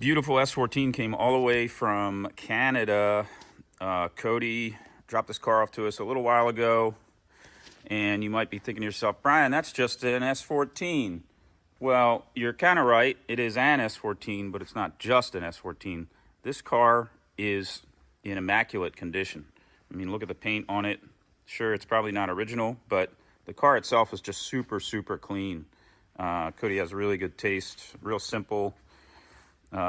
Beautiful S14 came all the way from Canada. Cody dropped this car off to us a little while ago, and you might be thinking to yourself, Brian, that's just an S14. Well, you're kind of right. It is an S14, but it's not just an S14. This car is in immaculate condition. I mean, look at the paint on it. Sure, it's probably not original, but the car itself is just super, super clean. Cody has really good taste, real simple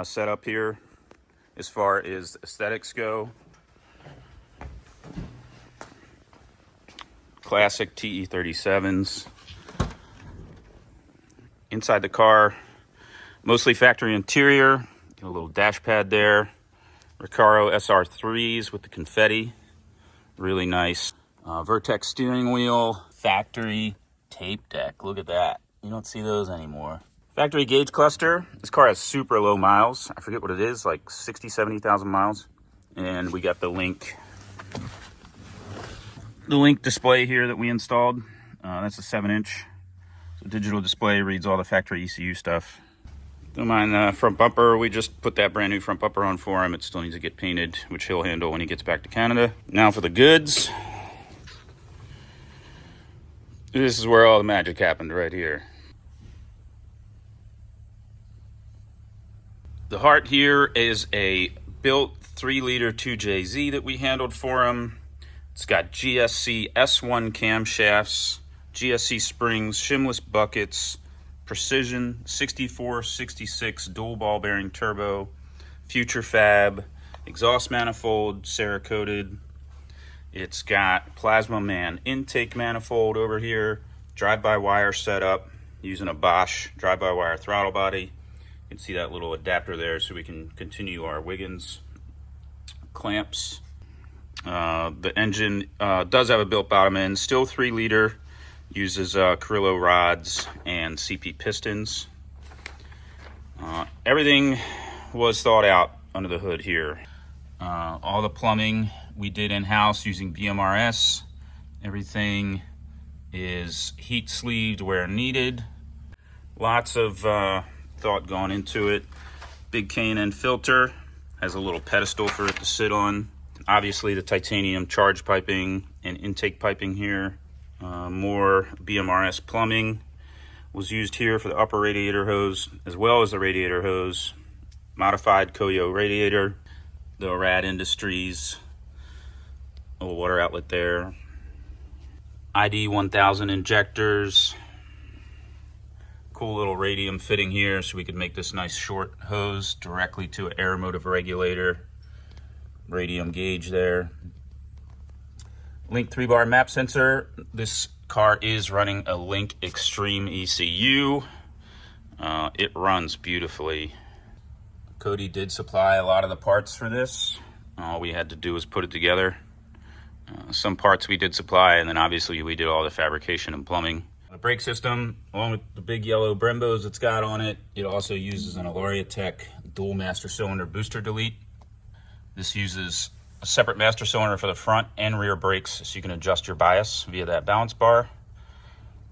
setup here as far as aesthetics go. Classic TE37s. Inside the car, mostly factory interior. Got a little dash pad there. Recaro SR3s with the confetti. Really nice. Vertex steering wheel. Factory tape deck. Look at that. You don't see those anymore. Factory gauge cluster. This car has super low miles. I forget what it is, like 60, 70,000 miles. And we got the Link display here that we installed. That's a 7-inch. So digital display reads all the factory ECU stuff. Don't mind the front bumper. We just put that brand new front bumper on for him. It still needs to get painted, which he'll handle when he gets back to Canada. Now for the goods. This is where all the magic happened right here. The heart here is a built 3-liter 2JZ that we handled for him. It's got GSC S1 camshafts, GSC springs, shimless buckets, precision 6466 dual ball bearing turbo, future fab, exhaust manifold, Cerakoted. It's got Plasma Man intake manifold over here, drive-by-wire setup using a Bosch drive-by-wire throttle body. You can see that little adapter there so we can continue our Wiggins clamps. The engine does have a built bottom end, still 3-liter, uses Carrillo rods and CP pistons. Everything was thought out under the hood here. All the plumbing we did in-house using BMRS. Everything is heat sleeved where needed. Lots of thought gone into it. Big K&N filter, has a little pedestal for it to sit on. Obviously the titanium charge piping and intake piping here. More BMRS plumbing was used here for the upper radiator hose as well as the radiator hose. Modified Koyo radiator. The Rad Industries little water outlet there. ID 1000 injectors. Cool little radium fitting here so we could make this nice short hose directly to an air motive regulator. Radium gauge there. Link 3-bar map sensor. This car is running a Link Extreme ECU. It runs beautifully. Cody did supply a lot of the parts for this. All we had to do was put it together. Some parts we did supply, and then obviously we did all the fabrication and plumbing. The brake system, along with the big yellow Brembos it's got on it, it also uses an Aloria Tech dual master cylinder booster delete. This uses a separate master cylinder for the front and rear brakes, so you can adjust your bias via that balance bar.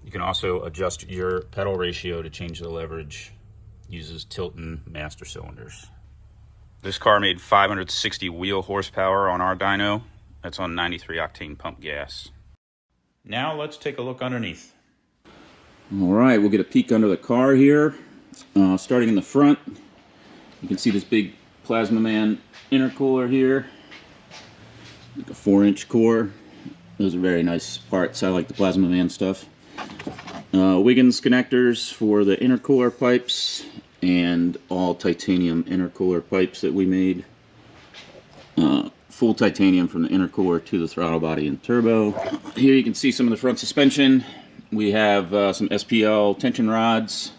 You can also adjust your pedal ratio to change the leverage. Uses Tilton master cylinders. This car made 560 wheel horsepower on our dyno. That's on 93 octane pump gas. Now let's take a look underneath. All right, we'll get a peek under the car here. Starting in the front, you can see this big Plasma Man intercooler here. Like a 4-inch core. Those are very nice parts. I like the Plasma Man stuff. Wiggins connectors for the intercooler pipes and all titanium intercooler pipes that we made. Full titanium from the intercooler to the throttle body and turbo. Here you can see some of the front suspension. We have some SPL tension rods,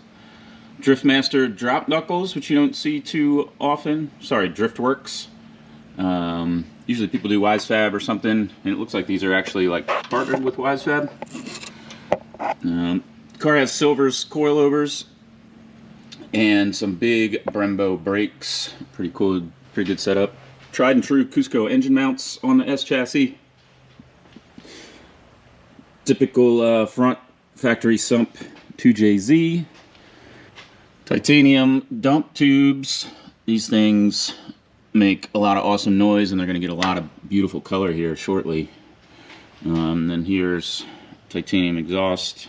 Driftmaster drop knuckles, which you don't see too often. Sorry, Driftworks. Usually people do WiseFab or something, and it looks like these are actually like partnered with WiseFab. The car has Silver's coilovers and some big Brembo brakes. Pretty cool, pretty good setup. Tried and true Cusco engine mounts on the S chassis. Typical front factory sump 2JZ. Titanium dump tubes These things make a lot of awesome noise, and they're going to get a lot of beautiful color here shortly. Then here's titanium exhaust.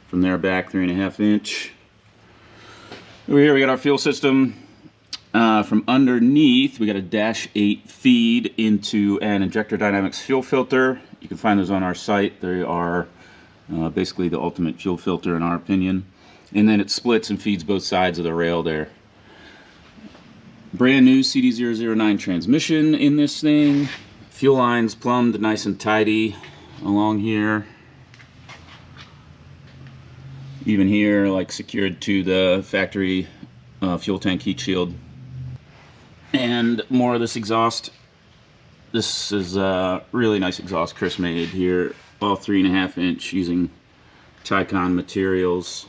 From there back 3.5 inch. Over here we got our fuel system. From underneath we got a -8 feed into an Injector Dynamics fuel filter. You can find those on our site. They are basically the ultimate fuel filter in our opinion. And then it splits and feeds both sides of the rail there. Brand new CD009 transmission in this thing. Fuel lines plumbed nice and tidy along here. Even here, like secured to the factory fuel tank heat shield. And more of this exhaust. This is a really nice exhaust Chris made here. All 3.5 inch using Tycon materials.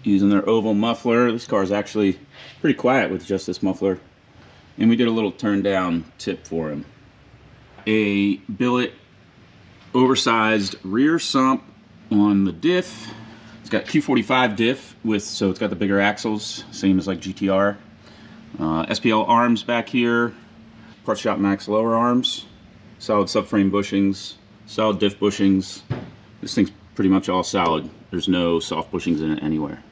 Using their oval muffler. This car is actually pretty quiet with just this muffler. And we did a little turn down tip for him. A billet oversized rear sump on the diff. It's got Q45 diff with, so it's got the bigger axles, same as like GTR. SPL arms back here, Parts Shop Max lower arms, solid subframe bushings, solid diff bushings. This thing's pretty much all solid. There's no soft bushings in it anywhere.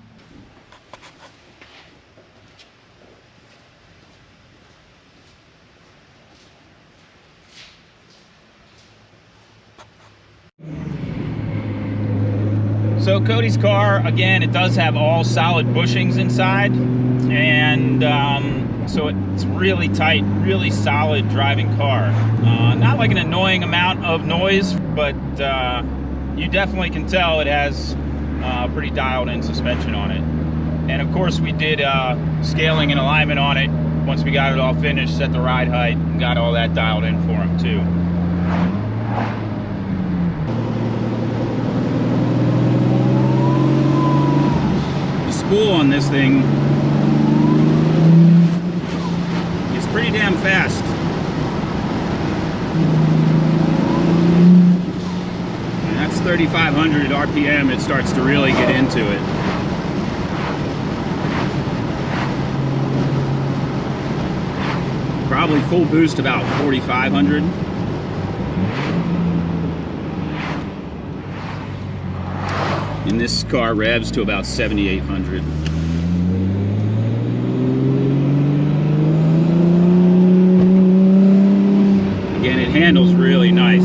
So Cody's car, again, it does have all solid bushings inside, and so it's really tight, really solid driving car. Not like an annoying amount of noise, but you definitely can tell it has pretty dialed in suspension on it. And of course we did scaling and alignment on it once we got it all finished, set the ride height, and got all that dialed in for him too. Spool on this thing is pretty damn fast. And that's 3,500 RPM. It starts to really get into it. Probably full boost about 4,500. And this car revs to about 7,800. Again, it handles really nice.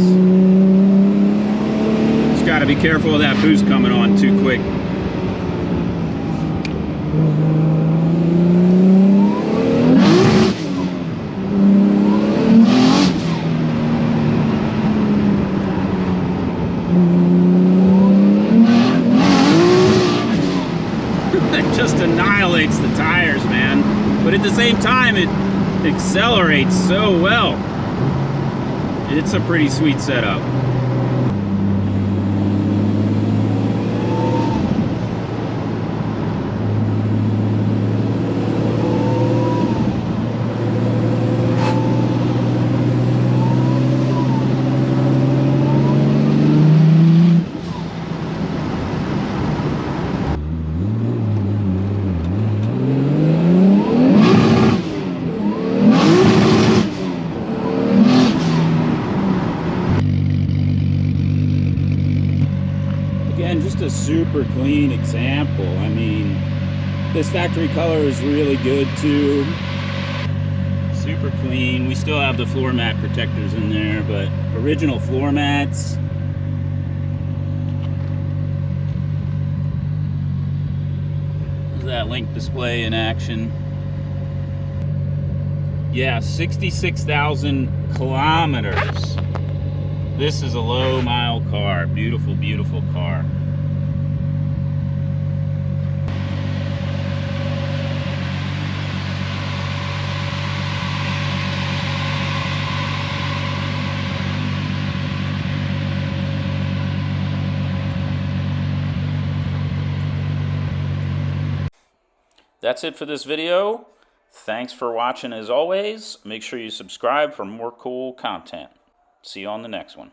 Just got to be careful of that boost coming on too quick. Just annihilates the tires, man. But at the same time, it accelerates so well. It's a pretty sweet setup. Again, just a super clean example. I mean, this factory color is really good too. Super clean. We still have the floor mat protectors in there, but original floor mats. There's that link display in action. Yeah, 66,000 kilometers. This is a low mile car. Beautiful, beautiful car. That's it for this video. Thanks for watching as always. Make sure you subscribe for more cool content. See you on the next one.